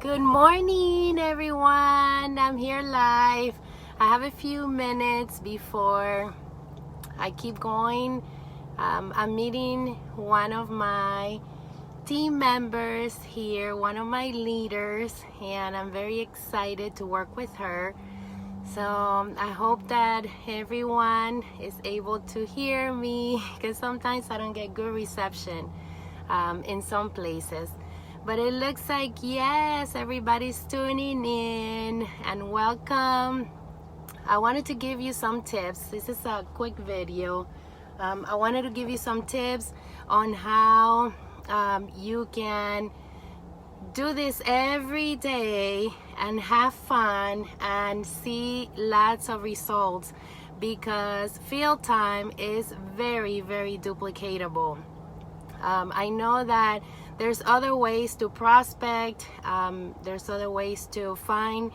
Good morning, everyone. I'm here live. I have a few minutes before I keep going. I'm meeting one of my team members here, one of my leaders, and I'm very excited to work with her. So I hope that everyone is able to hear me, because sometimes I don't get good reception in some places. But it looks like, yes, everybody's tuning in, and welcome. I wanted to give you some tips. This is a quick video. I wanted to give you some tips on how you can do this every day and have fun and see lots of results, because field time is very, very duplicatable. I know that there's other ways to prospect, there's other ways to find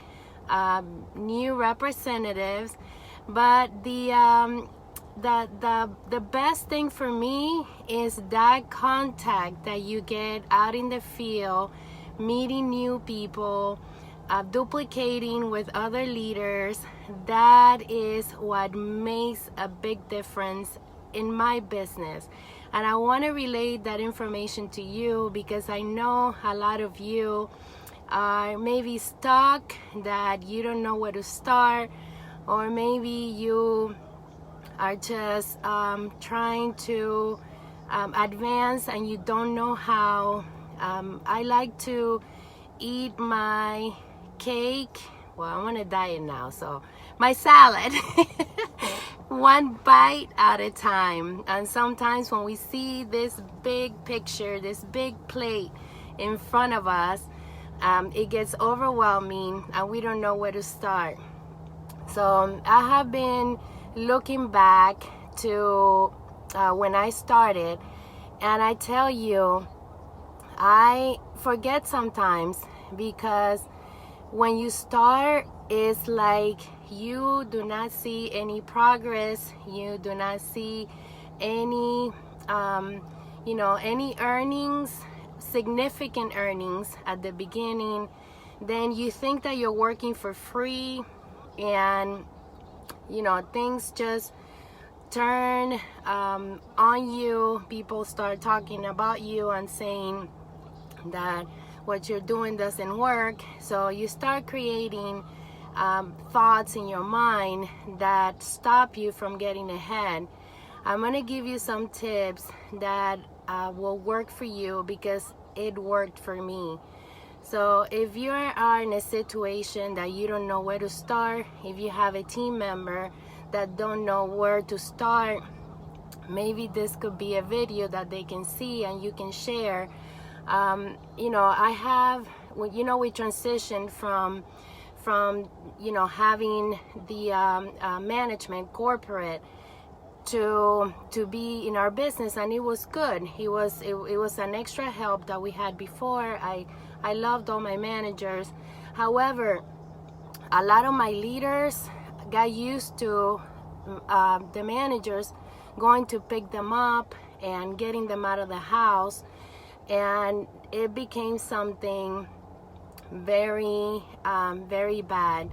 new representatives, but the best thing for me is that contact that you get out in the field, meeting new people, duplicating with other leaders. That is what makes a big difference in my business. And I want to relate that information to you, because I know a lot of you are maybe stuck, that you don't know where to start, or maybe you are just trying to advance and you don't know how. I like to eat my cake. Well, I'm on a diet now, so my salad one bite at a time. And sometimes when we see this big picture, this big plate in front of us, it gets overwhelming and we don't know where to start. So I have been looking back to when I started, and I tell you, I forget sometimes, because when you start, it's like you do not see any progress, you do not see any any earnings, significant earnings at the beginning. Then you think that you're working for free, and things just turn on you. People start talking about you and saying that what you're doing doesn't work. So you start creating thoughts in your mind that stop you from getting ahead. I'm going to give you some tips that will work for you, because it worked for me. So if you are in a situation that you don't know where to start, if you have a team member that don't know where to start, maybe this could be a video that they can see and you can share. I have, we transitioned from having the management corporate to be in our business, and it was good. It was an extra help that we had before. I loved all my managers. However, a lot of my leaders got used to the managers going to pick them up and getting them out of the house, and it became something very, very bad.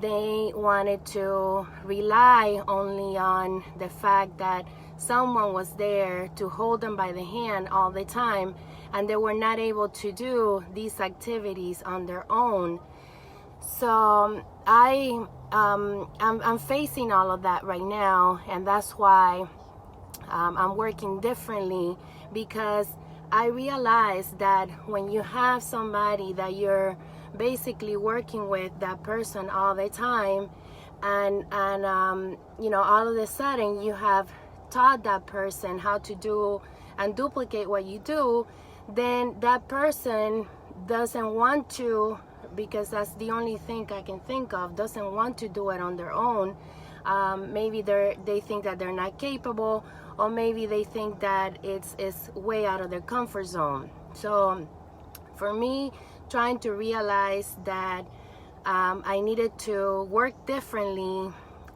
They wanted to rely only on the fact that someone was there to hold them by the hand all the time, and they were not able to do these activities on their own. So I'm facing all of that right now, and that's why I'm working differently, because I realized that when you have somebody that you're basically working with, that person all the time, and all of a sudden you have taught that person how to do and duplicate what you do, then that person doesn't want to, because that's the only thing I can think of, doesn't want to do it on their own. Maybe they think that they're not capable, or maybe they think that it's way out of their comfort zone. So for me, trying to realize that I needed to work differently,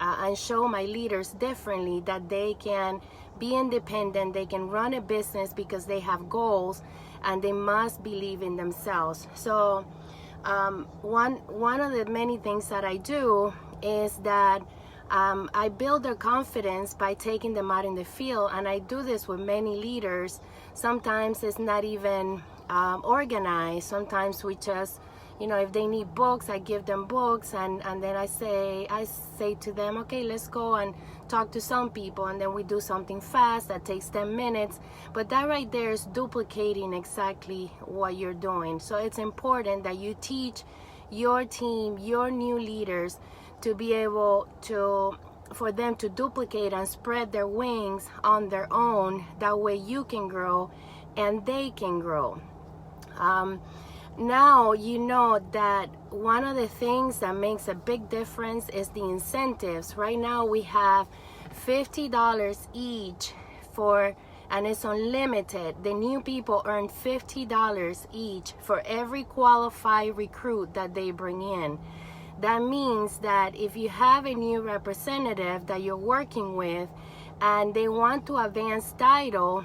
and show my leaders differently that they can be independent, they can run a business because they have goals, and they must believe in themselves. So one of the many things that I do is that I build their confidence by taking them out in the field, and I do this with many leaders. Sometimes it's not even organized. Sometimes we just, if they need books, I give them books, and then I say to them, okay, let's go and talk to some people, and then we do something fast that takes 10 minutes. But that right there is duplicating exactly what you're doing. So it's important that you teach your team, your new leaders, to be able to, for them to duplicate and spread their wings on their own. That way you can grow and they can grow. Now you know that one of the things that makes a big difference is the incentives. Right now we have $50 each and it's unlimited. The new people earn $50 each for every qualified recruit that they bring in. That means that if you have a new representative that you're working with and they want to advance title,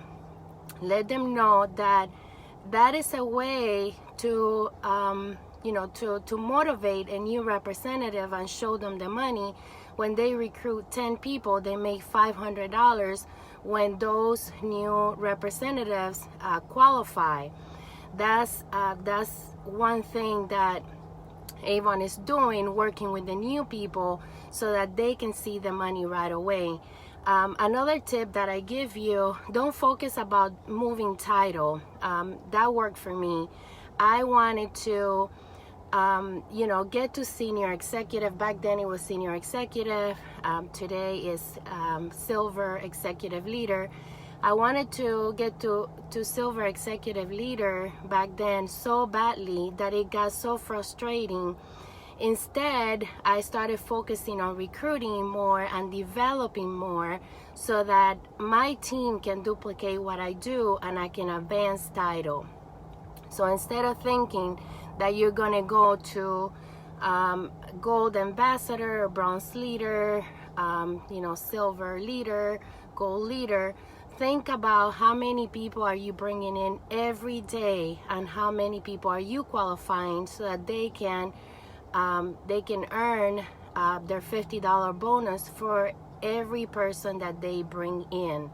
let them know that that is a way to to motivate a new representative and show them the money. When they recruit 10 people, they make $500 when those new representatives qualify. That's one thing that Avon is doing, working with the new people so that they can see the money right away. Another tip that I give you, don't focus about moving title. That worked for me. I wanted to get to senior executive. Back then it was senior executive. Today is silver executive leader. I wanted to get to silver executive leader back then so badly that it got so frustrating. Instead, I started focusing on recruiting more and developing more so that my team can duplicate what I do and I can advance title. So instead of thinking that you're going to go to gold ambassador, bronze leader, silver leader, gold leader, think about how many people are you bringing in every day and how many people are you qualifying so that they can earn their $50 bonus for every person that they bring in.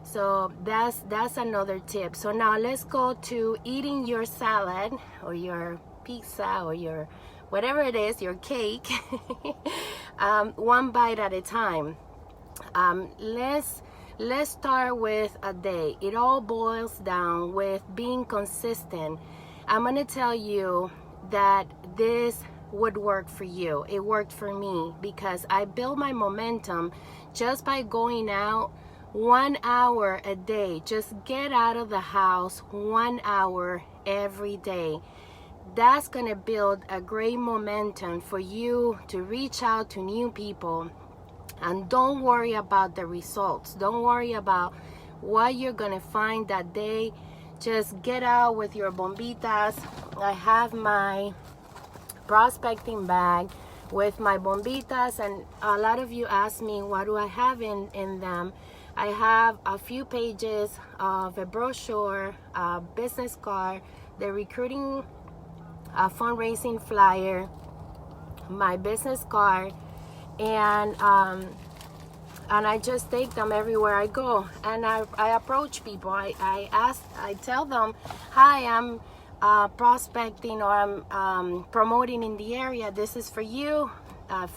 So that's another tip. So now let's go to eating your salad or your pizza or your whatever it is, your cake, one bite at a time. Let's start with a day. It all boils down with being consistent. I'm gonna tell you that this would work for you. It worked for me because I built my momentum just by going out 1 hour a day. Just get out of the house 1 hour every day. That's gonna build a great momentum for you to reach out to new people. And don't worry about the results. Don't worry about what you're gonna find that day. Just get out with your bombitas. I have my prospecting bag with my bombitas, and a lot of you ask me what do I have in them. I have a few pages of a brochure, a business card, the recruiting fundraising flyer, my business card, and I just take them everywhere I go, and I approach people. I tell them, hi, I'm prospecting or I'm promoting in the area. This is for you.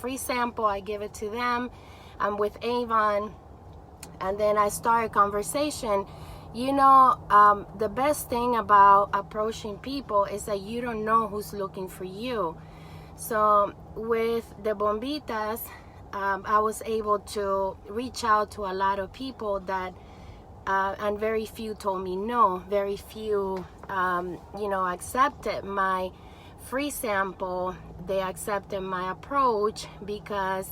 Free sample, I give it to them. I'm with Avon, and then I start a conversation. The best thing about approaching people is that you don't know who's looking for you. So with the bombitas, I was able to reach out to a lot of people that and very few told me no. Very few accepted my free sample. They accepted my approach because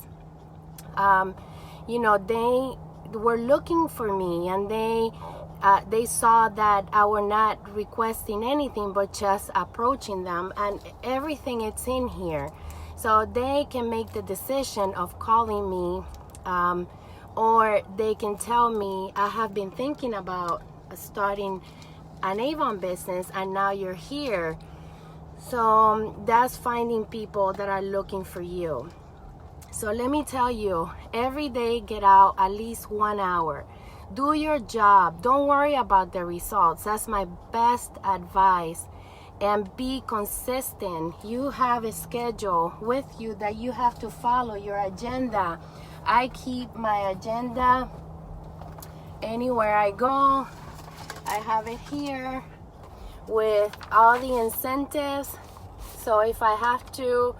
they were looking for me, and they saw that I were not requesting anything but just approaching them, and everything it's in here. So they can make the decision of calling me, or they can tell me, I have been thinking about starting an Avon business and now you're here. So that's finding people that are looking for you. So let me tell you, every day get out at least 1 hour. Do your job. Don't worry about the results. That's my best advice. And be consistent. You have a schedule with you that you have to follow, your agenda. I keep my agenda anywhere I go. I have it here with all the incentives. So if I have to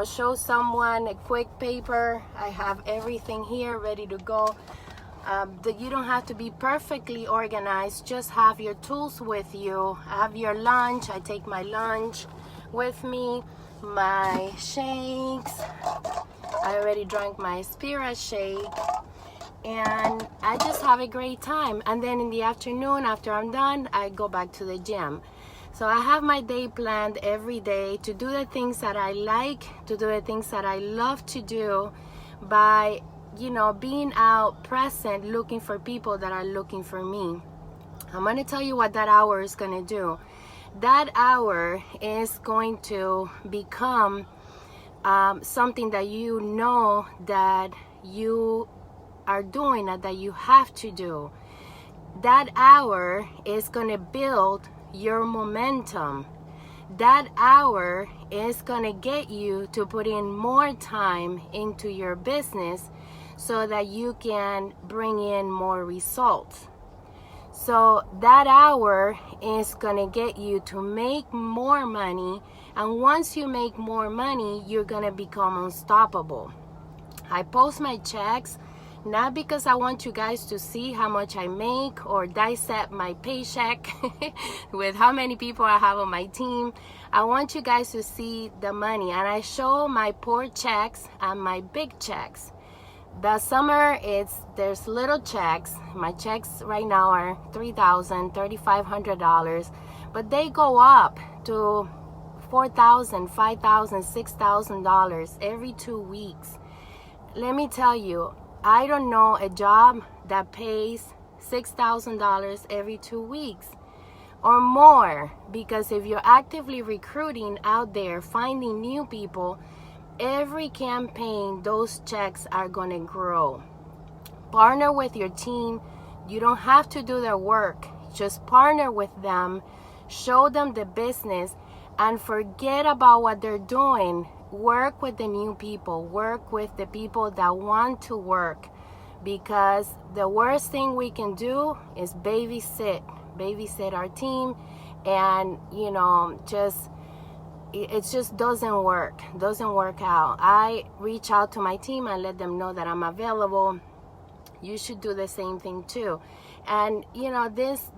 show someone a quick paper, I have everything here ready to go. That you don't have to be perfectly organized, just have your tools with you. Have your lunch. I take my lunch with me, my shakes. I already drank my Spira shake, and I just have a great time. And then in the afternoon, after I'm done, I go back to the gym. So I have my day planned every day to do the things that I like, to do the things that I love to do by being out present, looking for people that are looking for me. I'm going to tell you what that hour is going to do. That hour is going to become something that you know that you are doing and that you have to do. That hour is going to build your momentum. That hour is going to get you to put in more time into your business so that you can bring in more results. So that hour is going to get you to make more money, and once you make more money, you're going to become unstoppable. I post my checks not because I want you guys to see how much I make or dissect my paycheck with how many people I have on my team. I want you guys to see the money, and I show my poor checks and my big checks. The summer, there's little checks. My checks right now are $3,000, $3,500, but they go up to $4,000, $5,000, $6,000 every 2 weeks. Let me tell you, I don't know a job that pays $6,000 every 2 weeks or more, because if you're actively recruiting out there, finding new people, every campaign, those checks are going to grow. Partner with your team. You don't have to do their work. Just partner with them, show them the business, and forget about what they're doing. Work with the new people. Work with the people that want to work, because the worst thing we can do is babysit our team, and it just doesn't work out. I reach out to my team and let them know that I'm available. You should do the same thing too. And this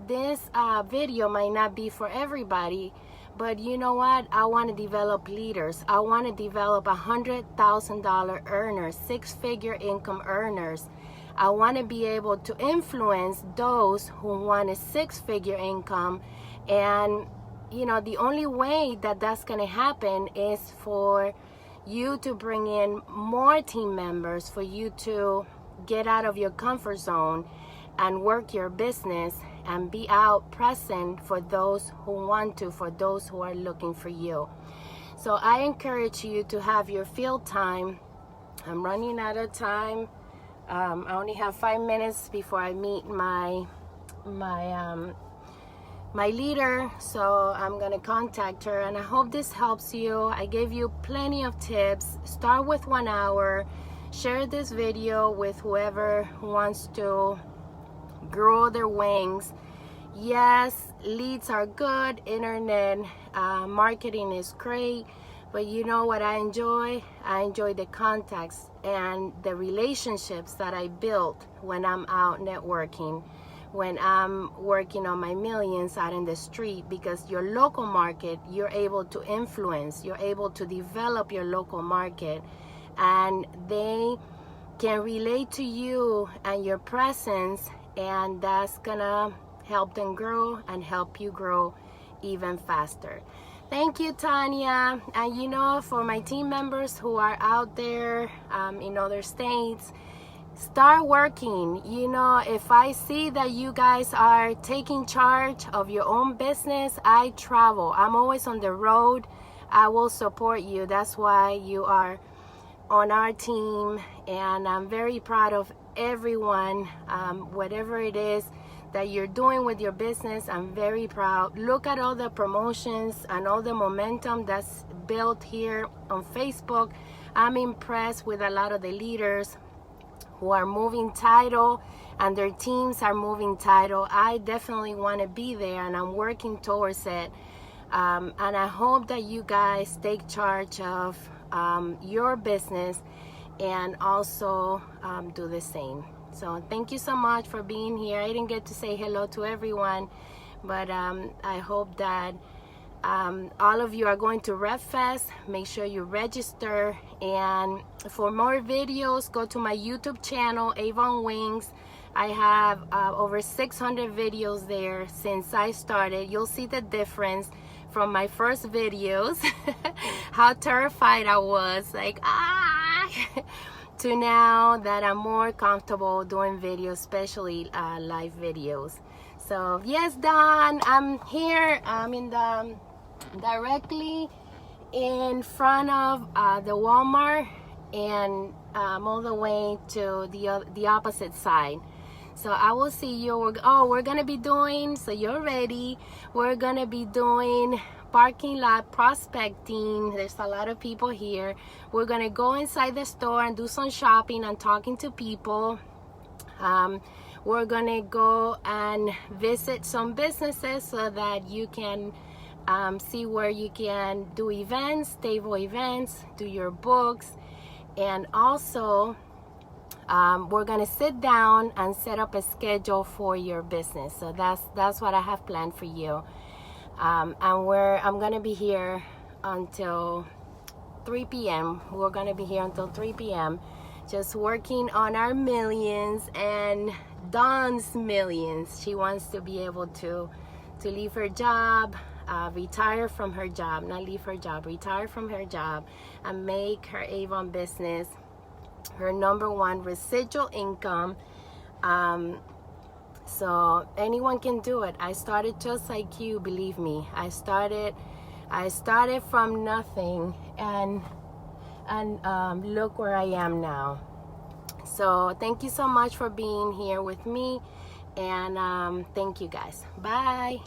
video might not be for everybody, but you know what? I want to develop leaders. I want to develop $100,000 earners, 6-figure income earners. I want to be able to influence those who want a 6-figure income. And the only way that that's going to happen is for you to bring in more team members, for you to get out of your comfort zone and work your business and be out present for those who want to, for those who are looking for you. So I encourage you to have your field time. I'm running out of time. I only have 5 minutes before I meet my leader, so I'm gonna contact her, and I hope this helps you. I gave you plenty of tips. Start with 1 hour. Share this video with whoever wants to grow their wings. Yes, leads are good. Internet marketing is great, but you know what I enjoy? I enjoy the contacts and the relationships that I built when I'm out networking, when I'm working on my millions out in the street, because your local market, you're able to influence, you're able to develop your local market, and they can relate to you and your presence, and that's gonna help them grow and help you grow even faster. Thank you, Tanya. And you know, for my team members who are out there in other states, start working. You know, if I see that you guys are taking charge of your own business, I travel. I'm always on the road. I will support you. That's why you are on our team, and I'm very proud of everyone. Whatever it is that you're doing with your business, I'm very proud. Look at all the promotions and all the momentum that's built here on Facebook. I'm impressed with a lot of the leaders who are moving title and their teams are moving title. I definitely want to be there, and I'm working towards it. And I hope that you guys take charge of your business and also do the same. So thank you so much for being here. I didn't get to say hello to everyone, but I hope that all of you are going to RevFest. Make sure you register, and for more videos, go to my YouTube channel, Avon Wings. I have over 600 videos there since I started. You'll see the difference from my first videos, how terrified I was, like to now that I'm more comfortable doing videos, especially live videos. So yes, Don, I'm here. I'm in the directly in front of the Walmart, and all the way to the opposite side. So I will see you. We're gonna be doing, so you're ready, we're gonna be doing parking lot prospecting. There's a lot of people here. We're gonna go inside the store and do some shopping and talking to people. We're gonna go and visit some businesses so that you can see where you can do events, table events, do your books, and also we're gonna sit down and set up a schedule for your business. So that's what I have planned for you. And I'm gonna be here until 3 p.m. We're gonna be here until 3 p.m. just working on our millions and Dawn's millions. She wants to be able to leave her job, retire from her job, not leave her job, retire from her job, and make her Avon business her #1 residual income. So anyone can do it. I started just like you, believe me. I started from nothing, and look where I am now. So thank you so much for being here with me, and thank you guys. Bye.